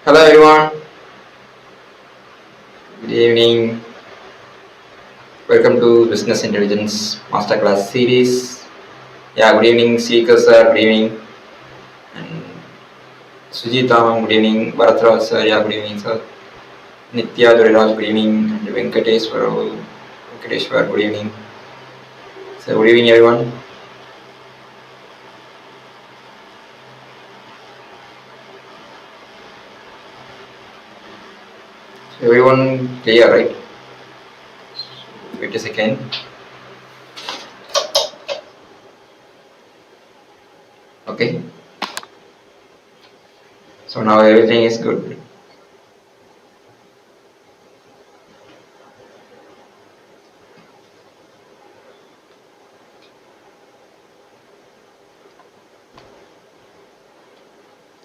Hello everyone, good evening. Welcome to Business Intelligence Masterclass series. Yeah, good evening, Seeker sir, good evening. And Sujita, good evening. Bharatraj sir, yeah, good evening sir. Nitya Duriraj, good evening. And Venkateshwar, good evening. So, good evening everyone. So, everyone clear, right? So, wait a second. Okay. So now everything is good.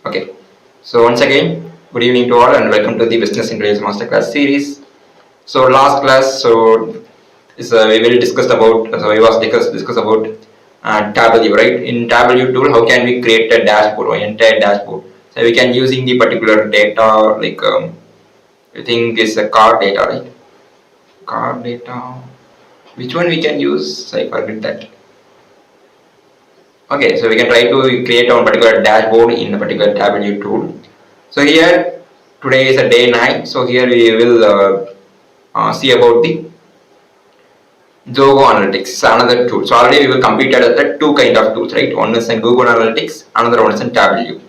Okay, so once again, good evening to all and welcome to the Business Intelligence Masterclass series. So last class, we will discuss about, discuss about Tableau, right? In Tableau tool, how can we create a dashboard or entire dashboard? So we can using the particular data, like I think it's a car data, right? Car data. Which one we can use? I forget that. Okay, so we can try to create our particular dashboard in a particular Tableau tool. So here today is a day 9. So here we will see about the Zoho Analytics, another tool. So already we will completed the two kind of tools, right? One is in Google Analytics, another one is in Tableau.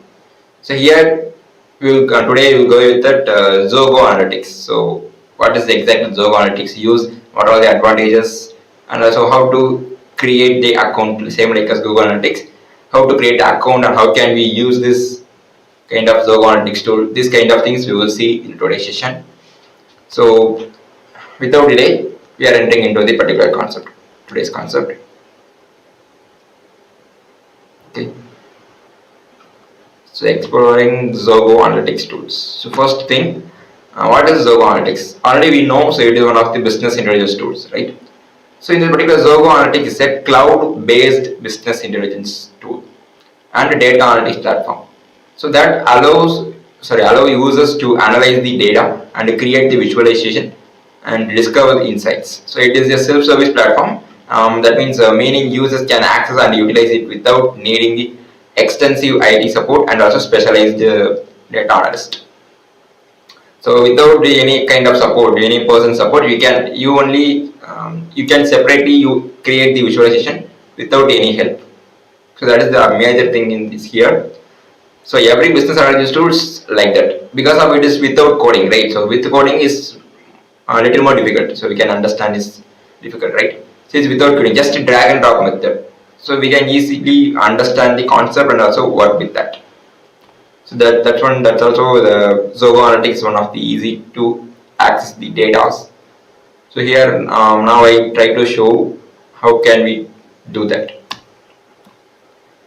So here we will today we will go with that Zoho Analytics. So what is the exact Zoho Analytics use? What are the advantages? And also how to create the account, same like as Google Analytics. How to create the account and how can we use this kind of Zoho Analytics tool. These kind of things we will see in today's session. So without delay, we are entering into the particular concept, today's concept. Okay. So exploring Zoho Analytics tools. So first thing, what is Zoho Analytics? Already we know, so it is one of the business intelligence tools, right? So in this particular Zoho Analytics is a cloud-based business intelligence tool and a data analytics platform. So that allow users to analyze the data and create the visualization and discover the insights. So it is a self-service platform. That means meaning users can access and utilize it without needing the extensive IT support and also specialized data analyst. So without any kind of support, any person support, you can separately you create the visualization without any help. So that is the major thing in this here. So every business analysis tools like that because of it is without coding, right? So with coding is a little more difficult. So we can understand is difficult, right? So it's without coding, just a drag and drop method. So we can easily understand the concept and also work with that. So that's also the Zoho Analytics is one of the easy to access the data. So here now I try to show how can we do that.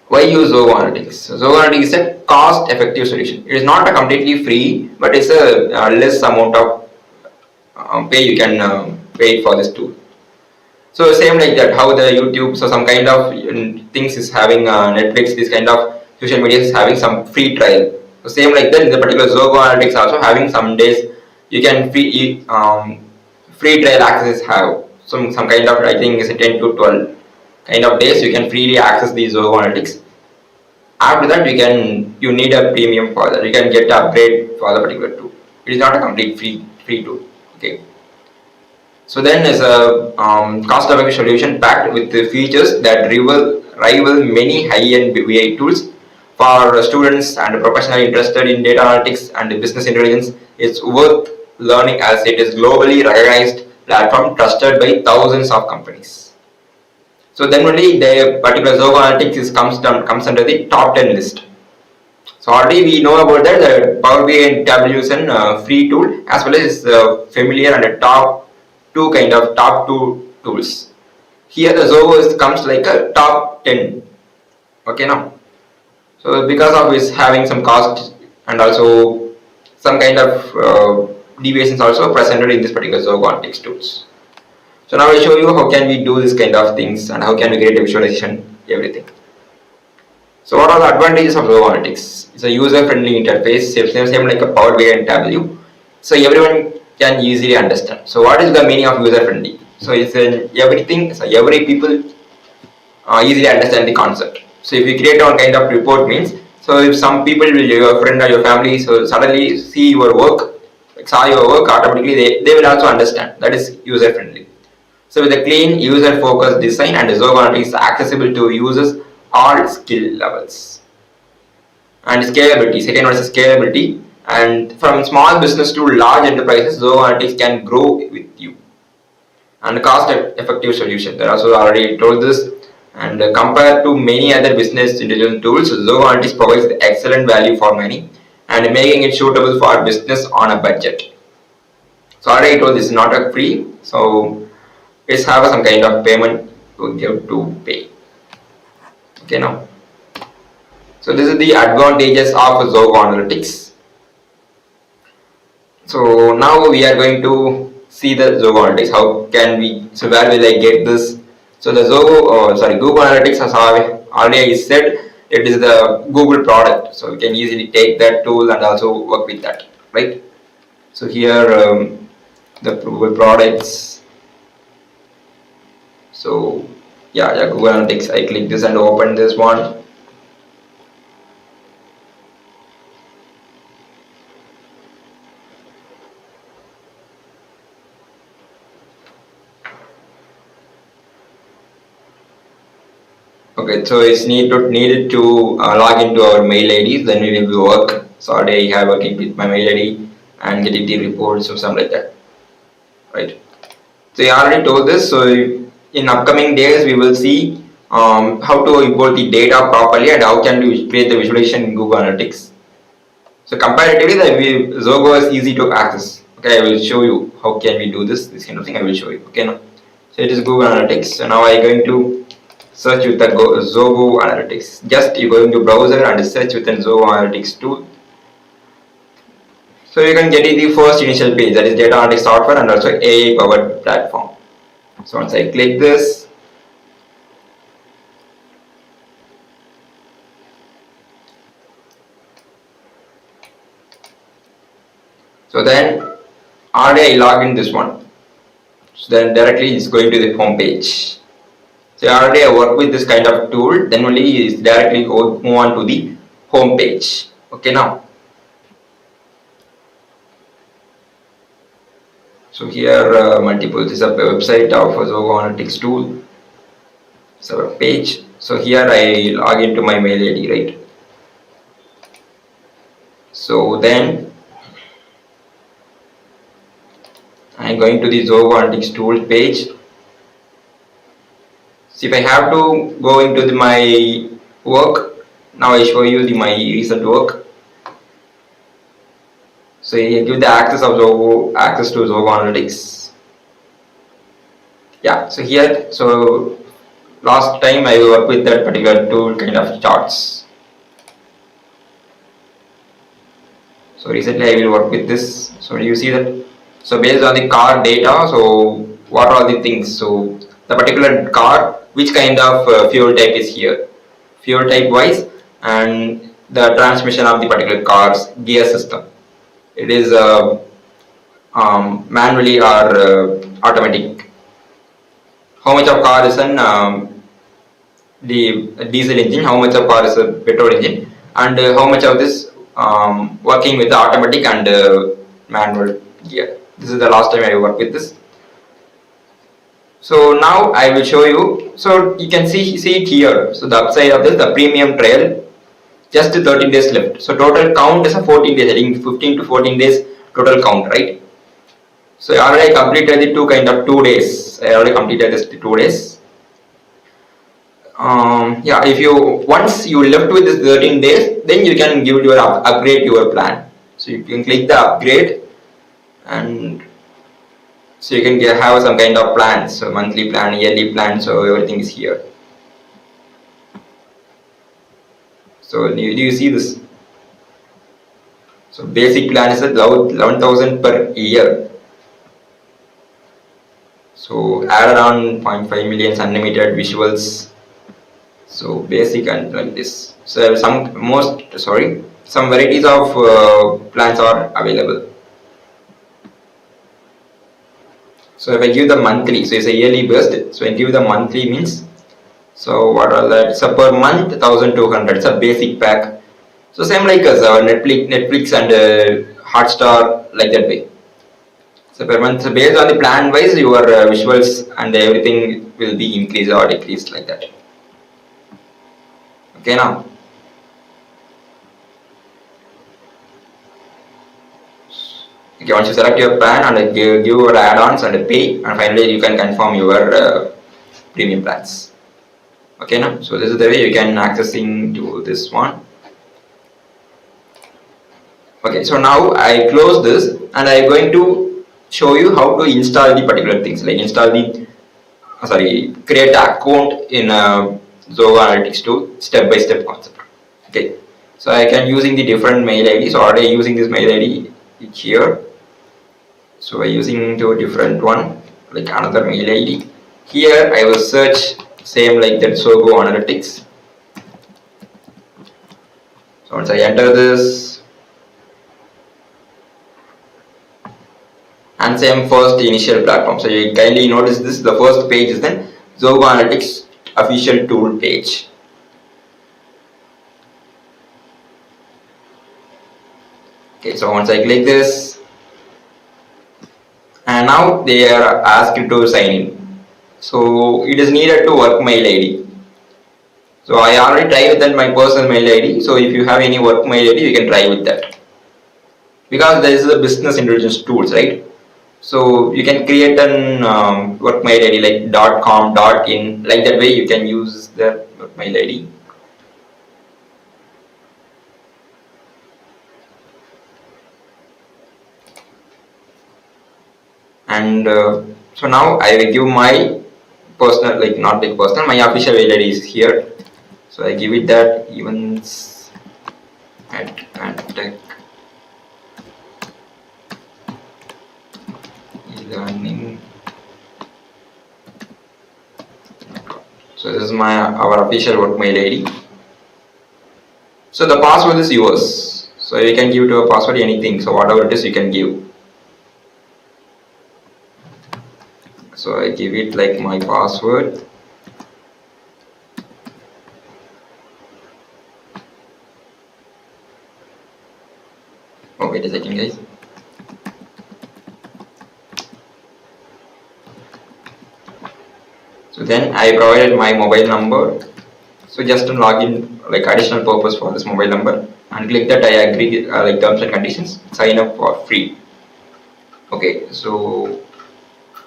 Why use Zoho Analytics? Zoho Analytics is a cost-effective solution. It is not a completely free, but it's a less amount of pay you can pay for this tool. So same like that, how the YouTube, so some kind of things is having Netflix, this kind of social media is having some free trial. So same like that, in the particular Zoho Analytics also having some days you can free trial access have some kind of, I think is 10 to 12 kind of days you can freely access the Zoho Analytics. After that you need a premium for that. You can get upgrade for the particular tool. It is not a complete free tool. Okay. So then is a cost-effective solution packed with the features that rival many high-end BI tools for students and professionals interested in data analytics and business intelligence. It's worth learning as it is globally recognized platform trusted by thousands of companies. So then only the particular Zoho Analytics comes under the top 10 list. So already we know about that the Power BI and Tableau is a free tool as well as familiar and a top two tools. Here the Zoho comes like a top 10. Okay now. So because of its having some cost and also some kind of deviations also presented in this particular Zoho Analytics tools. So now I will show you how can we do this kind of things and how can we create a visualization, everything. So what are the advantages of Zoho Analytics? It's a user-friendly interface, same like a Power BI and Tableau. So everyone can easily understand. So what is the meaning of user-friendly? So it's everything. So every people easily understand the concept. So if you create one kind of report means, so if some people will your friend or your family so suddenly see your work, saw your work automatically they will also understand. That is user-friendly. So with a clean user-focused design and Zoho Analytics is accessible to users all skill levels. And scalability, second one is scalability. And from small business to large enterprises, Zoho Analytics can grow with you. And cost effective solution. They also already told this. And compared to many other business intelligence tools, Zoho Analytics provides excellent value for money and making it suitable for business on a budget. So already I told this is not a free. So it's have some kind of payment you have to pay. Okay now. So this is the advantages of Zoho Analytics. So now we are going to see the Zoho Analytics. How can we? So where will I get this? So the Google Analytics has already said it is the Google product. So we can easily take that tool and also work with that, right? So here the Google products. So yeah, Google Analytics. I click this and open this one. Okay, so it's needed to log into our mail IDs, then we will work. So already I have working with my mail ID and getting the reports or something like that, right? So I already told this. So in upcoming days we will see how to import the data properly and how can we create the visualization in Google Analytics. So comparatively, the Zoho is easy to access. Okay, I will show you how can we do this kind of thing. I will show you. Okay, now so it is Google Analytics. So now I am going to search with the Zoho Analytics. Just you go into browser and search with the Zoho Analytics tool. So you can get the first initial page, that is data analytics software and also AI powered platform. So once I click this, so then already I log in this one. So then directly it's going to the home page. So already I work with this kind of tool, then only is directly move on to the home page. Okay now. So here multiple, this is a website of Zoho Analytics tool. So a page. So here I log into my mail ID, right? So then I am going to the Zoho Analytics tool page. So if I have to go into my work, now I show you my recent work. So you give the access to Zoho Analytics. Yeah, so here, so last time I worked with that particular tool kind of charts. So recently I will work with this. So you see that. So based on the car data, so what are the things? So the particular car, which kind of fuel type is here, fuel type wise, and the transmission of the particular car's gear system. It is manually or automatic. How much of car is an the diesel engine, how much of car is a petrol engine, and how much of this working with the automatic and manual gear. This is the last time I worked with this. So now I will show you. So you can see it here. So the upside of this, the premium trial, just 13 days left. So total count is a 14 days. I think 15 to 14 days total count, right? So I already completed the 2 days. I already completed this 2 days. Yeah, if you once you left with this 13 days, then you can give your upgrade your plan. So you can click the upgrade, and so you can have some kind of plans, so monthly plan, yearly plan, so everything is here. So do you see this? So basic plan is at 11,000 per year. So add on 0.5 million unlimited visuals. So basic and like this. So some varieties of plans are available. So if I give the monthly, so it's a yearly based. So I give the monthly means. So what are that? So per month 1200. It's a basic pack. So same like us, Netflix and Hotstar, like that way. So per month, so based on the plan wise, your visuals and everything will be increased or decreased like that. Okay now. Okay, once you select your plan and give your add-ons and pay, and finally you can confirm your premium plans. Okay now. So this is the way you can accessing to this one. Okay, so now I close this and I'm going to show you how to install the particular things, like install the create an account in Zoho Analytics tool, step by step concept. Okay, so I can using the different mail ID. So already using this mail ID here. So by using to a different one, like another mail ID. Here I will search same like that Zoho Analytics. So once I enter this, and same first initial platform. So you kindly notice this, the first page is then Zoho Analytics official tool page. Okay, so once I click this, and now they are asked to sign in. So it is needed to work mail ID. So I already tried with that my personal mail ID. So if you have any work mail ID, you can try with that. Because there is a business intelligence tools, right? So you can create an work mail ID like .com, .in, like that way you can use the work mail ID. And so now I will give my personal, like not like personal, my official mail ID is here. So I give it that events at Pantech learning. So this is our official work mail ID. So the password is yours. So you can give to a password anything. So whatever it is, you can give. So I give it like my password. Oh, wait a second, guys. So then I provided my mobile number. So just to log in, like additional purpose for this mobile number, and click that I agree like terms and conditions. Sign up for free. Okay, so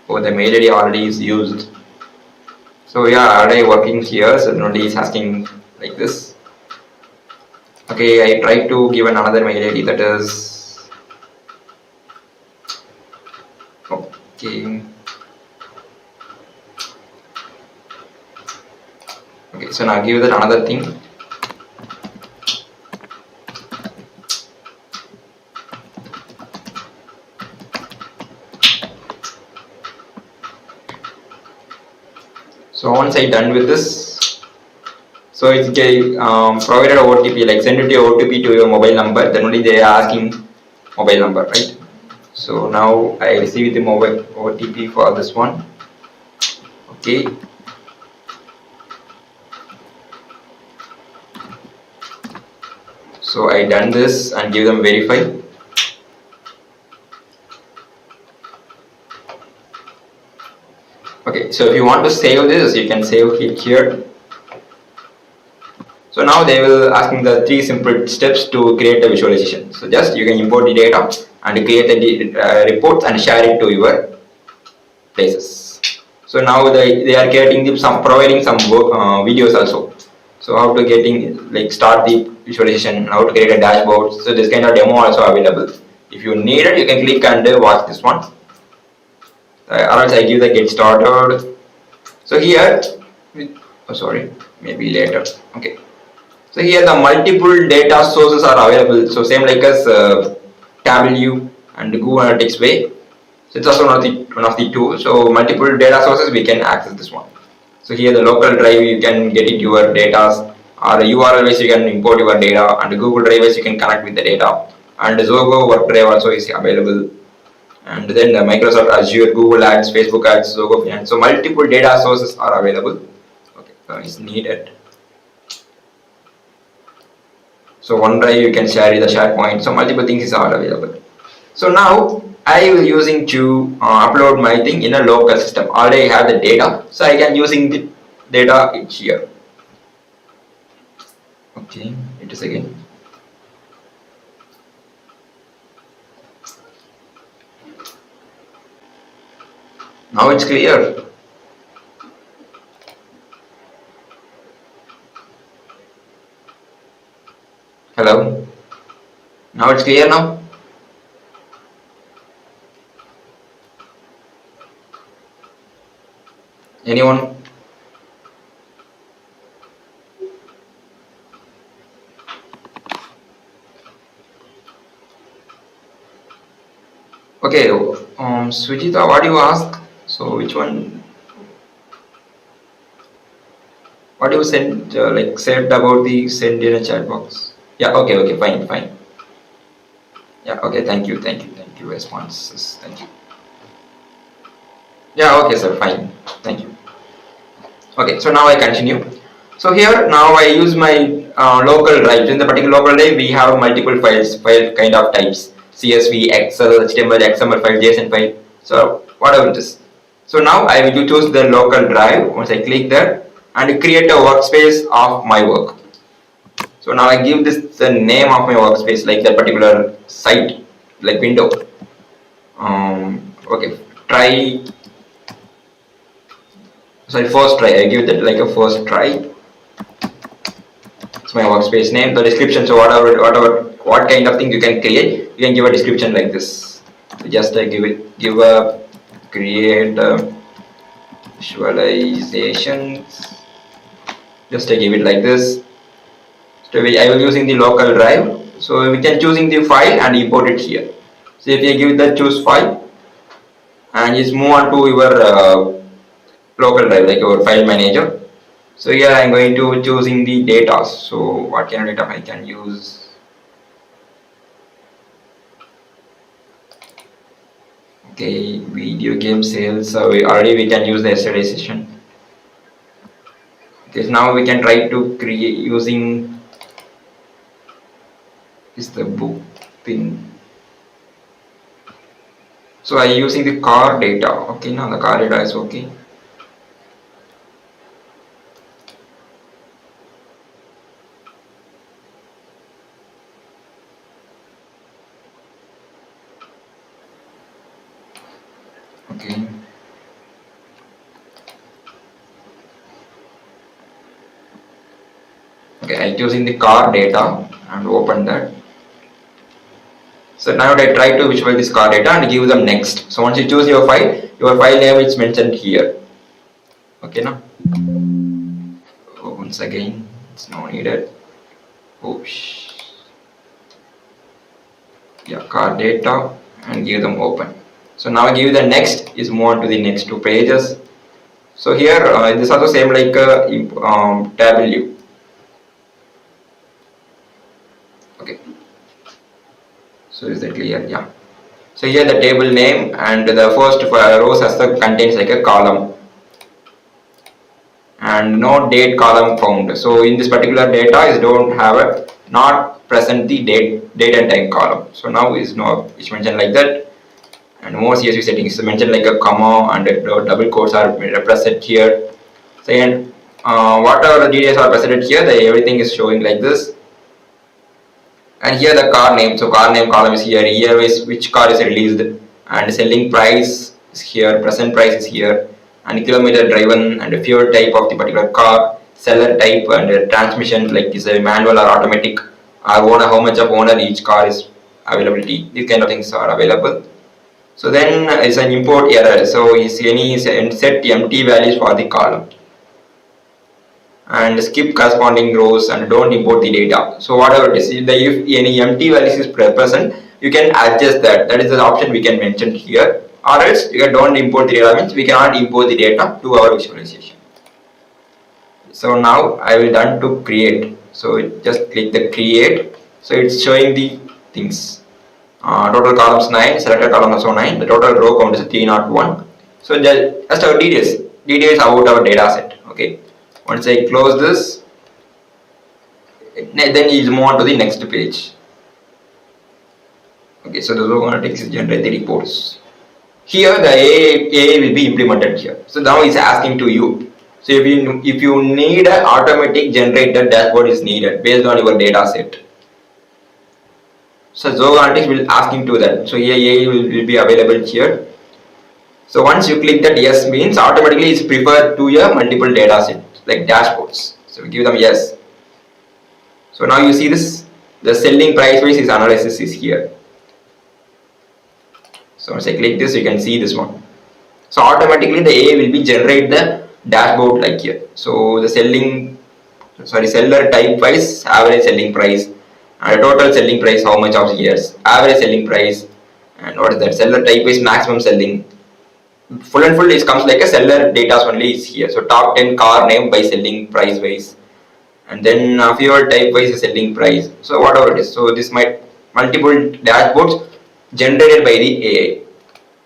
the mail ID already is used. So yeah, already working here. So nobody is asking like this. Okay, I tried to give another mail ID, that is okay. Okay, so now give that another thing. So once I done with this, so it's provided a OTP, like send it your OTP to your mobile number, then only they are asking mobile number, right? So now I receive the mobile OTP for this one. Okay. So I done this and give them verify. Okay, so if you want to save this, you can save it here. So now they will asking the 3 simple steps to create a visualization. So just you can import the data and create the reports and share it to your places. So now they are creating providing some videos also. So how to start the visualization, how to create a dashboard. So this kind of demo also available. If you need it, you can click and watch this one. Or else I give the get started. So here, maybe later. Okay. So here the multiple data sources are available. So same like as Tableau and Google Analytics way. So it's also one of the tools. So multiple data sources we can access this one. So here the local drive you can get it your data, or URL wise you can import your data, and Google Drive wise you can connect with the data, and Zoho Work Drive also is available. And then the Microsoft Azure, Google Ads, Facebook Ads, Zoho Finance. So multiple data sources are available. Okay, is needed. So OneDrive you can share the SharePoint. So multiple things are available. So now I will using to upload my thing in a local system. Already I have the data, so I can using the data here. Okay, it is again. Now it's clear. Hello. Now it's clear now. Anyone? Okay, Sujita, what do you ask? So which one? What do you send like said about the send in a chat box? Yeah, okay, fine. Yeah, okay, thank you. Responses, thank you. Yeah, okay, sir, fine, thank you. Okay, so now I continue. So here now I use my local drive. In the particular local drive, we have multiple file kind of types: CSV, Excel, HTML, XML file, JSON file. So whatever it is. So now I will choose the local drive. Once I click there and create a workspace of my work. So now I give this the name of my workspace, like that particular site, like window. Okay, try. Sorry, first try. I give that like a first try. It's my workspace name. The description. So what kind of thing you can create, you can give a description like this. So just create visualization. Just give it like this. So I will using the local drive. So we can choosing the file and import it here. So if you give the choose file and just move on to your local drive, like your file manager. So here I am going to choosing the data. So what kind of data I can use? Okay, video game sales. So we can use the yesterday session. Okay, so now we can try to create using the book thing. So I using the car data. Okay, now the car data is okay. Okay. Okay, I'm using the car data and open that. So now I try to visualize this car data and give them next. So once you choose your file name is mentioned here. Okay, now once again, it's not needed. Oops. Yeah, car data and give them open. So now I give the next is move on to the next two pages. So here this is also same like tab view. Okay. So is that clear? Yeah. So here the table name and the first rows as the contains like a column and no date column found. So in this particular data is don't have a not present the date and time column. So now is no it's mentioned like that, and more CSV settings is mentioned like a comma and double quotes are represented here. So and whatever the details are presented here, everything is showing like this. And here the car name, so car name column is here, year is which car is released, and selling price is here, present price is here, and kilometer driven, and fuel type of the particular car, seller type, and transmission like is a manual or automatic, owner, how much of owner each car is availability. These kind of things are available. So then it's an import error, so is any set empty values for the column. And skip corresponding rows and don't import the data. So whatever it is, if any empty values is present, you can adjust that. That is the option we can mention here. Or else you don't import the data, means we cannot import the data to our visualization. So now I will done to create. So just click the create. So it's showing the things. Total columns 9, selected column also 9. The total row count is 301. So just our details about our data set. Okay. Once I close this, then you move on to the next page. Okay, so the Zoho Analytics is generate the reports. Here the AI will be implemented here. So now it's asking to you. So if you need an automatic generated dashboard is needed based on your data set. So Zoho Analytics will asking to that. So here AI will be available here. So once you click that yes means automatically it's preferred to your multiple data sets like dashboards. So we give them yes. So now you see this, the selling price wise is analysis is here. So once I click this, you can see this one. So automatically the AI will be generate the dashboard like here. So the seller type wise, average selling price, and total selling price, how much of years, average selling price, and what is that seller type wise maximum selling. Full and full it comes like a seller data only is here. So top 10 car name by selling price wise, and then fuel type wise selling price. So whatever it is. So this might multiple dashboards generated by the AI.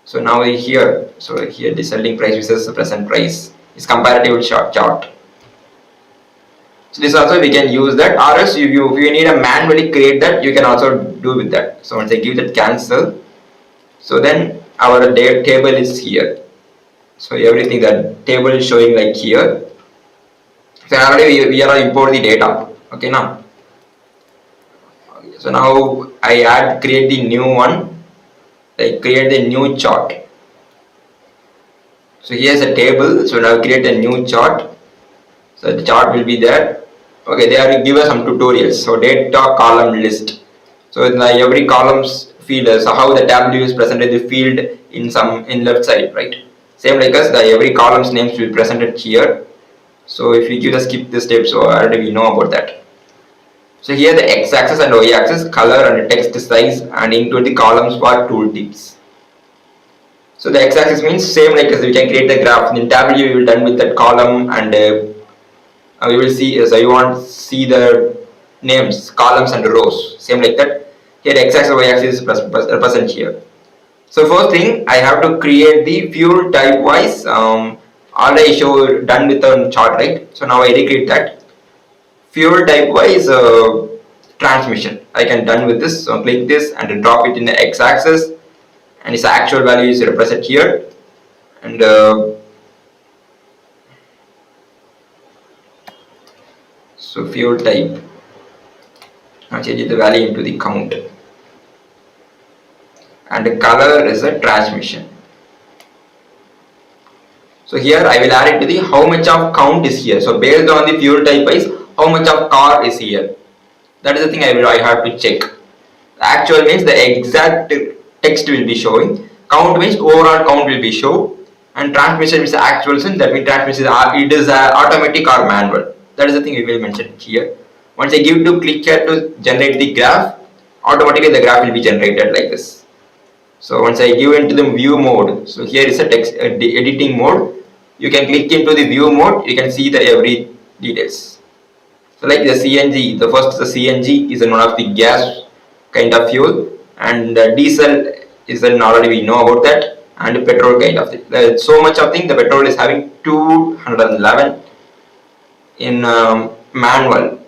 So now here, so here the selling price versus the present price is comparative chart. So this also we can use that, or else if you need a manually create that, you can also do with that. So once I give that cancel, so then our table is here. So everything that table is showing like here. So already we are import the data. Okay now. So now I create the new one. Like create the new chart. So here's a table. So now create a new chart. So the chart will be there. Okay, they are give us some tutorials. So data column list. So in every columns field, so how the tableau is presented the field in left side, right? Same like us, the every columns names will be presented here. So if we give the skip this step, so already we know about that. So here the x-axis and y-axis, color and text size, and include the columns for tooltips. So the x-axis means same like as we can create the graph. In tableau we will done with that column, and we will see. So you want to see the names, columns and rows. Same like that. Here x-axis and y-axis is present here. So first thing I have to create the fuel type wise. Already show done with the chart, right? So now I recreate that. Fuel type wise transmission. I can done with this. So click this and drop it in the x-axis, and its actual value is represented here. And so fuel type. Now change the value into the count. And the color is a transmission. So here I will add it to the how much of count is here. So based on the fuel type wise, how much of car is here. That is the thing I have to check. The actual means the exact text will be showing. Count means overall count will be shown. And transmission means the actual sense. That means transmission it is automatic or manual. That is the thing we will mention here. Once I give to click here to generate the graph, automatically the graph will be generated like this. So once I give into the view mode, so here is a text the editing mode. You can click into the view mode. You can see the every details. So like the CNG, the CNG is one of the gas kind of fuel, and diesel is an already we know about that, and petrol kind of thing. There's so much of thing. The petrol is having 211 in manual.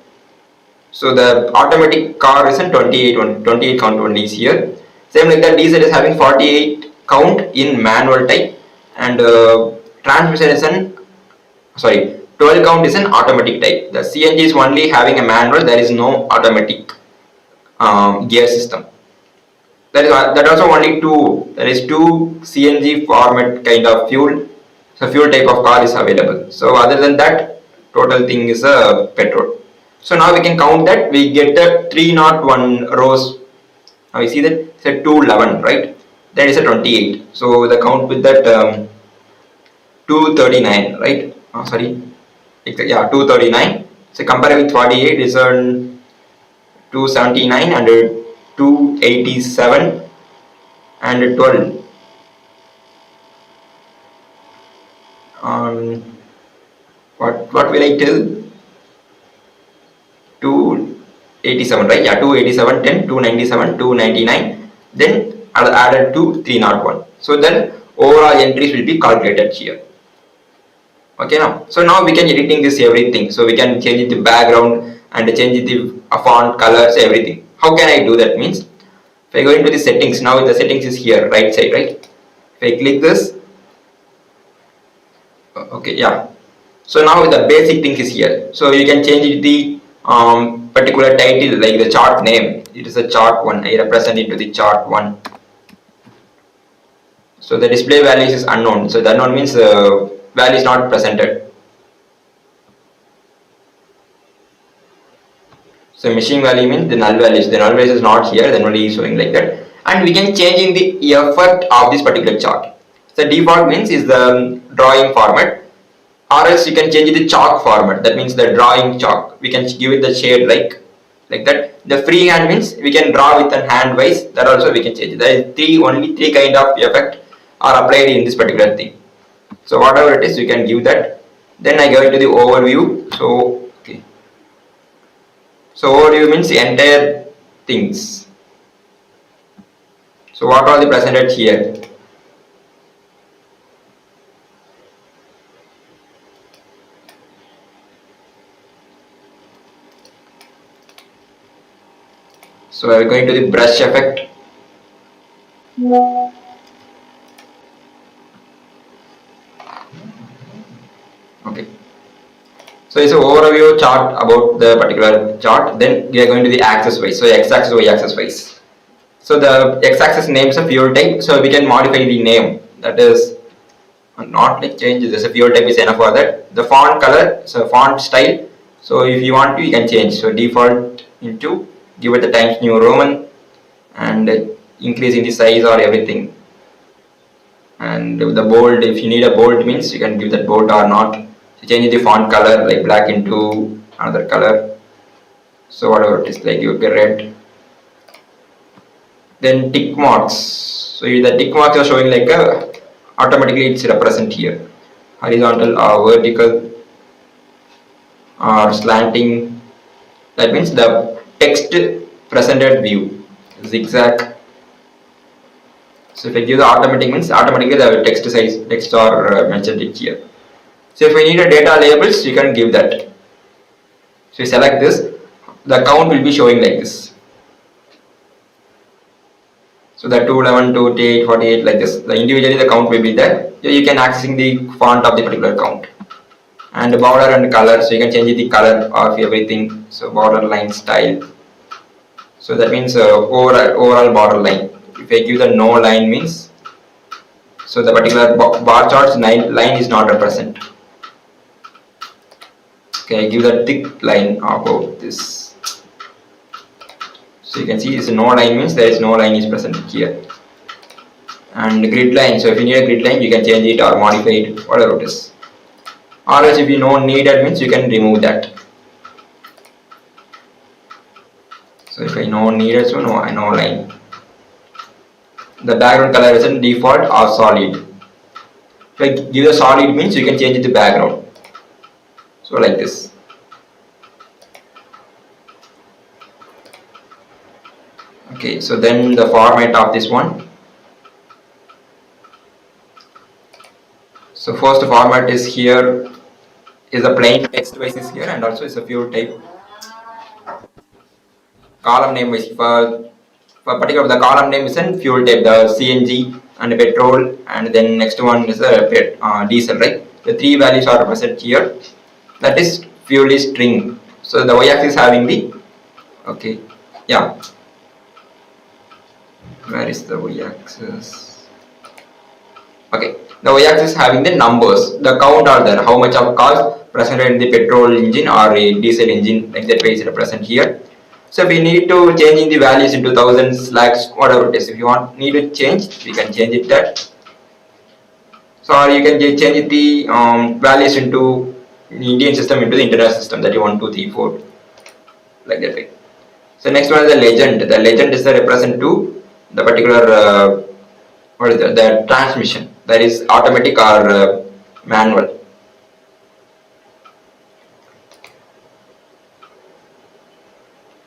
So the automatic car is in 28 count only is here. Same like that, diesel is having 48 count in manual type, and transmission is in 12 count is an automatic type. The CNG is only having a manual. There is no automatic gear system. That also only two. There is two CNG format kind of fuel. So fuel type of car is available. So other than that, total thing is a petrol. So now we can count that. We get a 301 rows. Now you see that it's a 211, right? That is a 28. So the count with that 239, right? Oh, sorry. Yeah, 239. So compare with 48 is on 279 and 287 and 12. What will I tell? 287, right? Yeah, 287, 10, 297, 299. Then I'll add to 301. So then overall entries will be calculated here. Okay, now so now we can editing this everything. So we can change the background and change the font colors, everything. How can I do that? Means if I go into the settings, now the settings is here, right side, right? If I click this, okay, yeah. So now the basic thing is here. So you can change the particular title, like the chart name. It is a chart one. I represent it to the chart one. So the display values is unknown. So the unknown means value is not presented. So machine value means the null values. The null values is not here. Then only showing like that. And we can change in the effect of this particular chart. So default means is the drawing format. Or else you can change the chalk format. That means the drawing chalk. We can give it the shade like that. The freehand means we can draw with an hand wise. That also we can change. There is only three kind of effect are applied in this particular thing. So whatever it is, you can give that. Then I go into the overview. So okay. So overview means the entire things. So what are the presented here? So I am going to the brush effect. Okay. So it's an overview chart about the particular chart. Then we are going to the axis wise. So x-axis, y-axis wise. So the x-axis name is a fuel type. So we can modify the name. That is not like change. This a fuel type is enough for that. The font color, so font style. So if you want to, you can change. So default into, give it the Times New Roman, and increase in the size or everything. And the bold, if you need a bold means you can give that bold or not. So change the font color like black into another color. So whatever it is, like you get red. Then tick marks. So the tick marks are showing like automatically it's represent here. Horizontal or vertical or slanting. That means the text presented view. Zigzag. So if I give the automatic means automatically the text are mentioned it here. So if we need a data labels, you can give that. So you select this, the count will be showing like this. So the 211, 288, 48 like this. The individually the count will be there. So you can accessing the font of the particular count. And the border and color, so you can change the color of everything. So border line style. So that means overall border line. If I give the no line means, so the particular bar charts line is not represent. Okay, I give the thick line about this. So you can see this no line means there is no line is present here. And grid line, so if you need a grid line, you can change it or modify it, whatever it is. Or else if you don't need it means you can remove that. So if I don't need it, so no line. The background color is in default or solid. If I give the solid means you can change the background. So like this. Okay, so then the format of this one. So first format is here, is a plain text wise is here, and also is a pure type. Column name is for particular the column name is in fuel type, the CNG and petrol, and then next one is a diesel, right? The three values are represented here. That is fuel is string. So the y-axis having the, okay, yeah. Where is the y-axis? Okay, the y-axis having the numbers. The count are there. How much of cars presented in the petrol engine or a diesel engine, like that way is represented here. So we need to change in the values into thousands, lakhs, whatever it is. If you need to change, we can change it that. So you can change the values into Indian system into the international system, that is 1, 2, 3, 4, like that way. So next one is the legend. The legend is the represent to the particular what is the transmission, that is automatic or manual.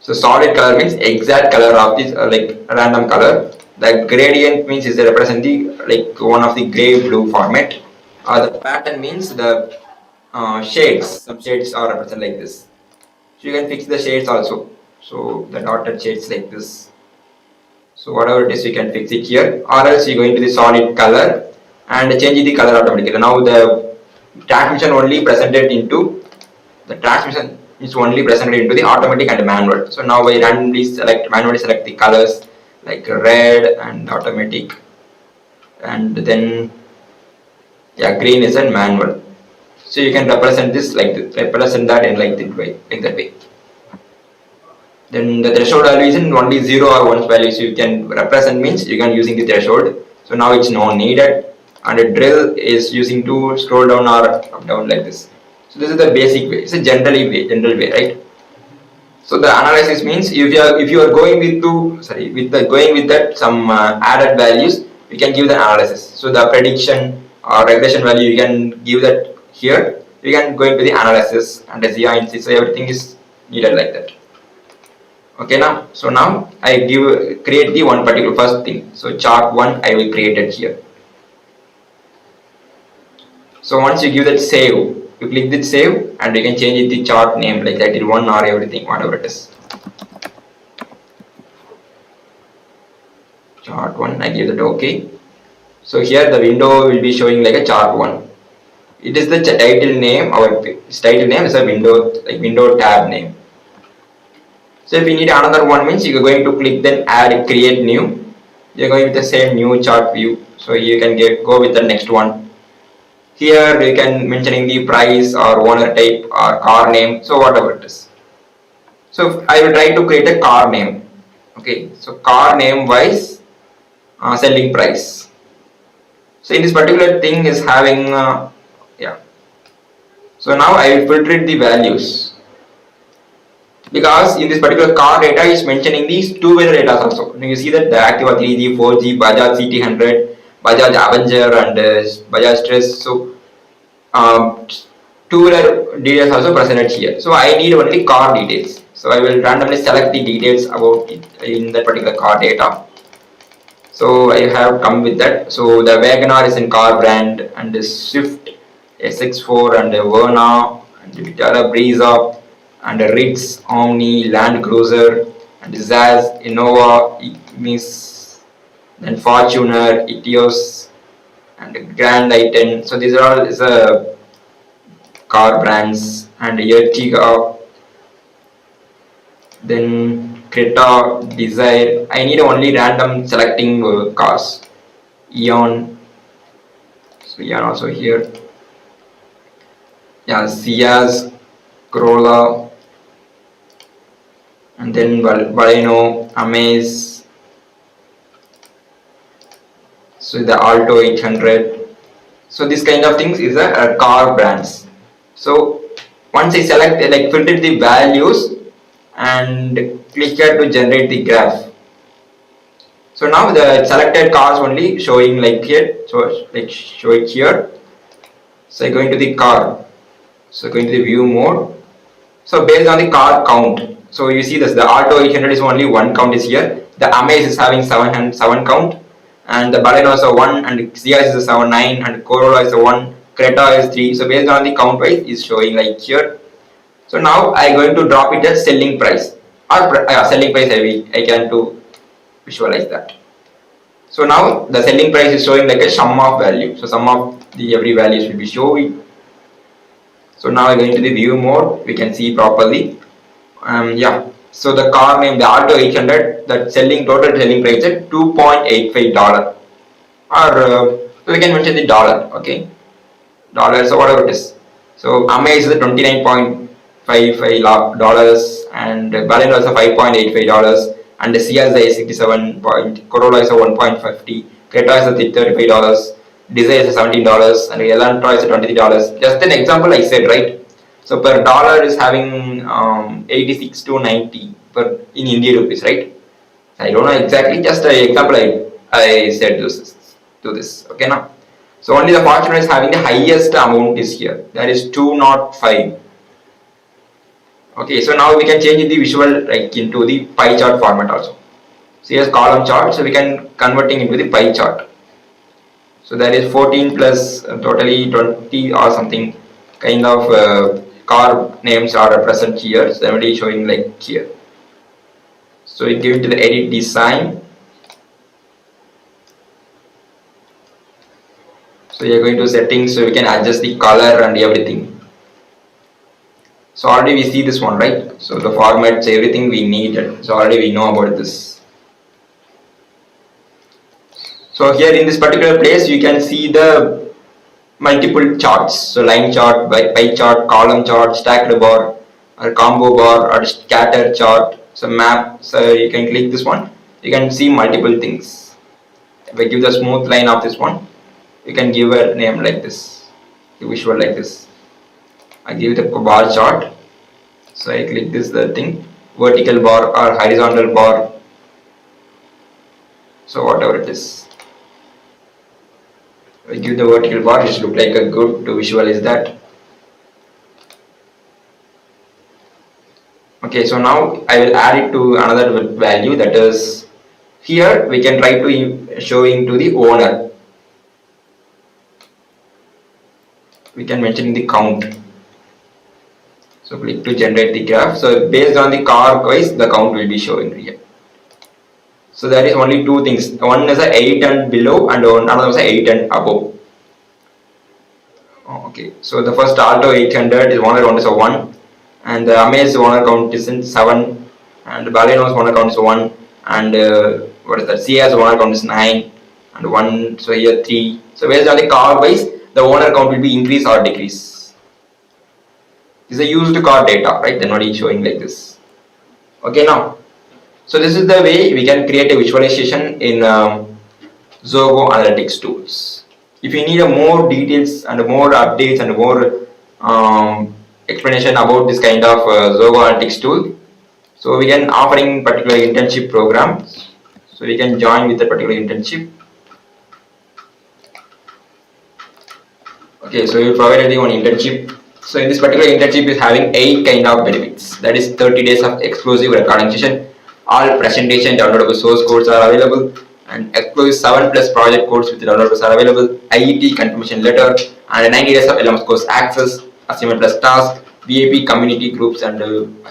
So solid color means exact color of this like random color. The gradient means is represent the like one of the gray blue format. The pattern means the shades. Some shades are represented like this. So you can fix the shades also. So the dotted shades like this. So whatever it is, you can fix it here, or else you go into the solid color and change the color automatically. Now the transmission only presented into the transmission is only presented into the automatic and manual. So now I manually select the colors like red and automatic, and then yeah, green is a manual. So you can represent this like this, represent that in like that way. Then the threshold value is in only 0 or 1 value, so you can represent means you can using the threshold. So now it's not needed, and a drill is using to scroll down or up down like this. So this is the basic way. It's a general way, right? So the analysis means if you are going with that some added values, you can give the analysis. So the prediction or regression value you can give that here. You can go into the analysis and the ZI, so everything is needed like that. Okay, now I create the one particular first thing. So chart 1 I will create it here. So once you give that save, you click this save and you can change it the chart name like that, 1 or everything, whatever it is. Chart 1, I give that okay. So here the window will be showing like a chart 1. It is the title name. Our title name is a window tab name. So if you need another one means you are going to click then add create new. You are going with the same new chart view. So you can go with the next one. Here you can mentioning the price or owner type or car name. So whatever it is. So I will try to create a car name. Okay. So car name wise selling price. So in this particular thing is having yeah. So now I will filter the values. Because in this particular car data is mentioning these two-wheeler data also. You see that the Activa 3G, 4G, Bajaj CT100, Bajaj Avenger and Bajaj Stress. So two-wheeler details also presented here. So I need only car details. So I will randomly select the details about it in that particular car data. So I have come with that. So the WagonR is in car brand, and the Swift SX4 and the Verna and the Vitara Breeza and the Ritz, Omni, Land Cruiser, and Zaz, Innova, Miss, then Fortuner, Etios, and Grand i10. So these are all car brands, and Ertiga, then Creta, Desire. I need only random selecting cars. Eon, so Eon also here. Yeah, Ciaz, Corolla, and then Baleno, Amaze, so the Alto 800. So this kind of things is a car brands. So once I select filter the values and click here to generate the graph. So now the selected cars only showing like here. So show it here. So I go into the car. So go into the view mode. So based on the car count. So you see this, the Alto 800 is only one count is here. The Amaze is having 7 count, and the Baleno is a 1, and Ciaz is a 9, and Corolla is a 1, Creta is 3. So based on the count wise is showing like here. So now I going to drop it as selling price or selling price. I can to visualize that. So now the selling price is showing like a sum of value. So sum of the every values will be showing. So now I go into the view mode. We can see properly. Yeah, so the car name, the Alto 800, that total selling price is $2.85, or we can mention the dollar. Okay, dollar, so whatever it is. So Amaze is $29.55, and Baleno is $5.85, and the Ciaz is 67 point, Corolla is 1.50, Creta is $35, Desire is $17, and Elantra is $23. Just an example I said, right? So per dollar is having 86 to 90 in Indian rupees, right? I don't know exactly, just an example I said to this. Okay, now. So only the Fortuner is having the highest amount is here. That is 205. Okay, so now we can change the visual like into the pie chart format also. So here's column chart, so we can converting into the pie chart. So that is 14 plus totally 20 or something kind of car names are present here. So already showing like here. So we give it to the edit design. So we are going to settings, so we can adjust the color and everything. So already we see this one, right? So the formats, everything we need. So already we know about this. So here in this particular place, you can see the multiple charts. So line chart, pie chart, column chart, stacked bar, or combo bar, or scatter chart. So map. So you can click this one. You can see multiple things. If I give the smooth line of this one, you can give a name like this, a visual like this. I give the bar chart. So I click this the thing, vertical bar or horizontal bar. So whatever it is. I give the vertical bar, it look like a good to visualize that. Okay, so now I will add it to another value, that is here we can try to showing to the owner. We can mention the count. So click to generate the graph. So based on the car wise, the count will be showing here. So there is only two things. One is a 8 and below, and another is a 8 and above. Okay, so the first Alto 800 is owner count is a 1, and the Amaze owner count is in 7, and Baleno's owner count is 1, and what is that? Sia's owner count is 9, and 1. So here 3. So based on the car wise, the owner count will be increase or decrease. This is a used car data, right? Then what is showing like this. Okay, now. So this is the way we can create a visualization in Zoho Analytics tools. If you need a more details and more updates and more explanation about this kind of Zoho Analytics tool, so we can offering particular internship program. So we can join with the particular internship. Okay, so we provided one internship. So in this particular internship is having 8 kind of benefits. That is 30 days of exclusive recording session. All presentation downloadable source codes are available, and exclusive 7 plus project codes with downloadables are available. IET confirmation letter and 90 days of LMS course access. Assignment plus task. VIP community groups and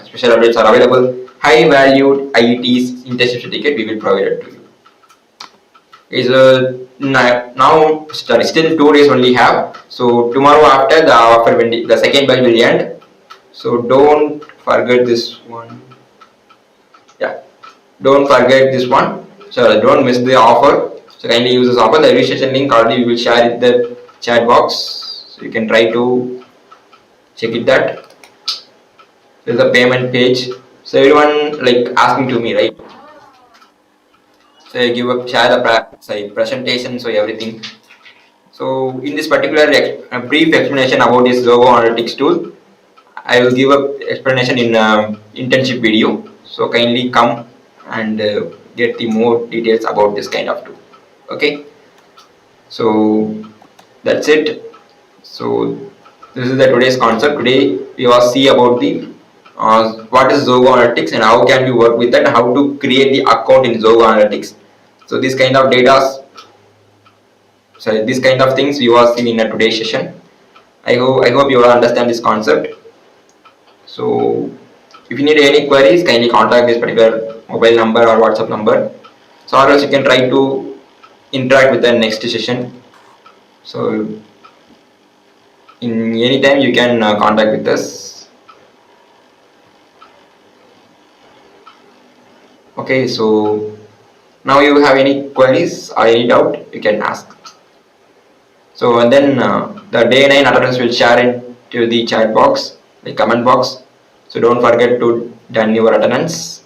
special updates are available. High valued IET's internship certificate we will provide it to you. Is now still 2 days only have. So tomorrow after the offer the second batch will end. So don't forget this one. Yeah, don't forget this one. So don't miss the offer. So kindly use this offer. The registration link already we will share in the chat box. So you can try to check it that. There is a payment page. So everyone like asking to me, right? So I give a share the presentation, so everything. So in this particular brief explanation about this Zoho Analytics tool, I will give a explanation in internship video. So kindly come and get the more details about this kind of tool. Okay. So that's it. So this is the today's concept. Today we will see about the what is Zoho Analytics and how can we work with that, how to create the account in Zoho Analytics. So this kind of data, so this kind of things we will see in a today's session. I hope you will understand this concept. So if you need any queries, kindly contact this particular mobile number or WhatsApp number. So or else you can try to interact with the next session. So in any time you can contact with us. Okay, so now you have any queries or any doubt, you can ask. So and then the day 9 attendance will share into the chat box, the comment box. So don't forget to done your attendance.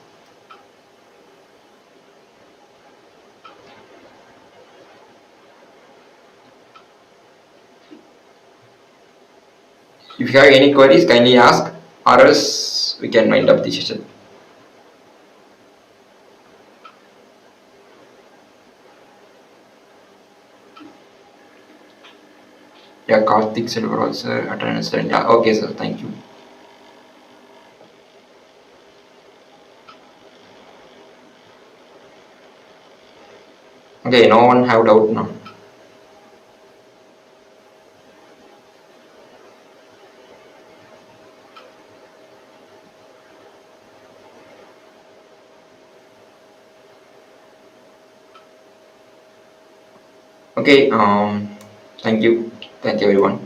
If you have any queries, kindly ask, or else we can wind up the session. Yeah, Karthik Silver also attendance. Yeah, okay, sir. Thank you. Okay, no one have doubt now. Okay, thank you everyone.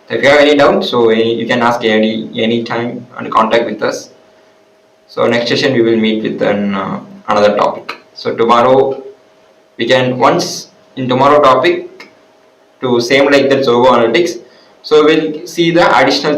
If you have any doubt, so you can ask any time and contact with us. So next session we will meet with another topic. So tomorrow we can once in tomorrow topic to same like the Zoho analytics. So we'll see the additional